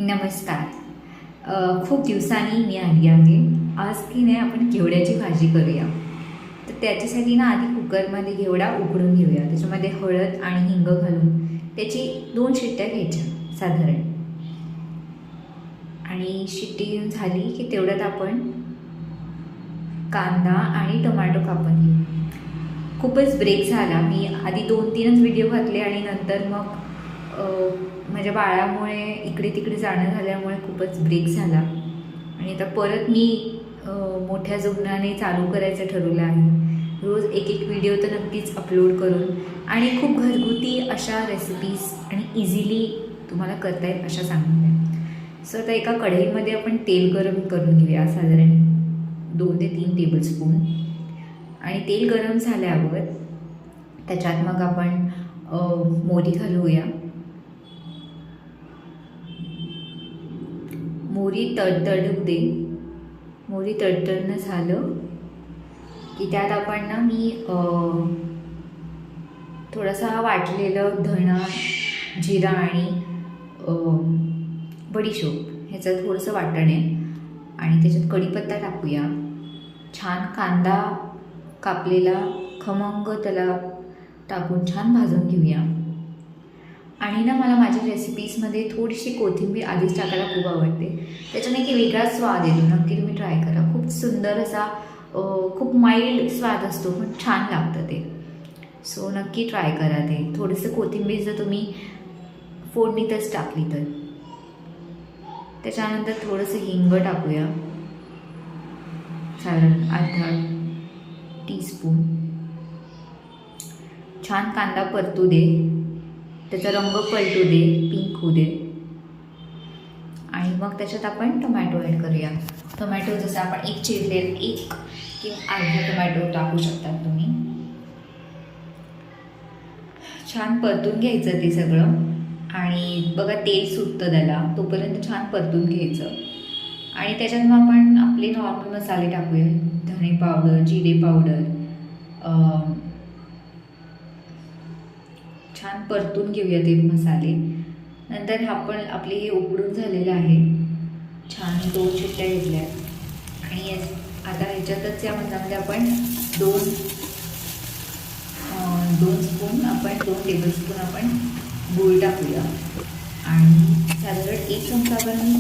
नमस्कार. खूप दिवसांनी मी आली आहे. आज की नाही आपण घेवड्याची भाजी करूया. तर त्याच्यासाठी ना आधी कुकरमध्ये घेवडा उकडून घेऊया. त्याच्यामध्ये हळद आणि हिंग घालून त्याची 2 शिट्ट्या घ्यायच्या साधारण. आणि शिट्टी झाली की तेवढ्यात आपण कांदा आणि टोमॅटो कापून घेऊ. खूपच ब्रेक झाला. मी आधी 2-3च व्हिडिओ घातले आणि नंतर मग माझ्या बाळामुळे इकडे तिकडे जाणं झाल्यामुळे खूपच ब्रेक झाला आणि आता परत मी मोठ्या जोमाने चालू करायचं ठरवलं आहे. रोज एक व्हिडिओ तर नक्कीच अपलोड करून आणि खूप घरगुती अशा रेसिपीज आणि इझिली तुम्हाला करता येईल अशा सांगणार. सो आता एका कढईमध्ये आपण तेल गरम करून घेऊया साधारण 2 ते 3 टेबलस्पून. आणि तेल गरम झाल्यावर त्याच्यात मग आपण मोहरी घालूया. मोहरी तडतडू दे. मोहरी तडतडणं झालं की त्यात आपण ना मी थोडासा वाटलेलं धणा, जिरा आणि बडीशोप ह्याचं थोडंसं वाटण आहे आणि त्याच्यात कढीपत्ता टाकूया. छान कांदा कापलेला खमंग त्याला टाकून छान भाजून घेऊया. आणि ना मला माझ्या रेसिपीजमध्ये थोडीशी कोथिंबीर आधीच टाकायला खूप आवडते. त्याच्याने एक वेगळाच स्वाद येतो. नक्की तुम्ही ट्राय करा. खूप सुंदर असा खूप माइल्ड स्वाद असतो पण छान लागतं ते. सो नक्की ट्राय करा ते. थोडंसं कोथिंबीर जर तुम्ही फोडणीतच टाकली तर. त्याच्यानंतर थोडंसं हिंग टाकूया साधारण अर्धा टीस्पून. छान कांदा परतू दे. त्याचा रंग पलटू दे, पिंक होऊ दे. आणि मग त्याच्यात आपण टोमॅटो ॲड करूया. टोमॅटो जसं आपण एक चिरलेलं 1 किंवा अर्धा टोमॅटो टाकू शकतात तुम्ही. छान परतून घ्यायचं ते सगळं. आणि बघा तेल सुटतं त्याला, तोपर्यंत छान परतून घ्यायचं. आणि त्याच्यात मग आपण आपले नॉर्मल मसाले टाकूया. धणे पावडर, जिरे पावडर. छान परतून घेऊया ते मसाले. नंतर आपण आपले हे उकडून झालेलं आहे. छान 2 शिट्ट्या घेतल्या आणि आता ह्याच्यातच या मसाल्यामध्ये आपण 2 टेबलस्पून आपण गूळ टाकूया आणि साधारण 1 चमचाभर मी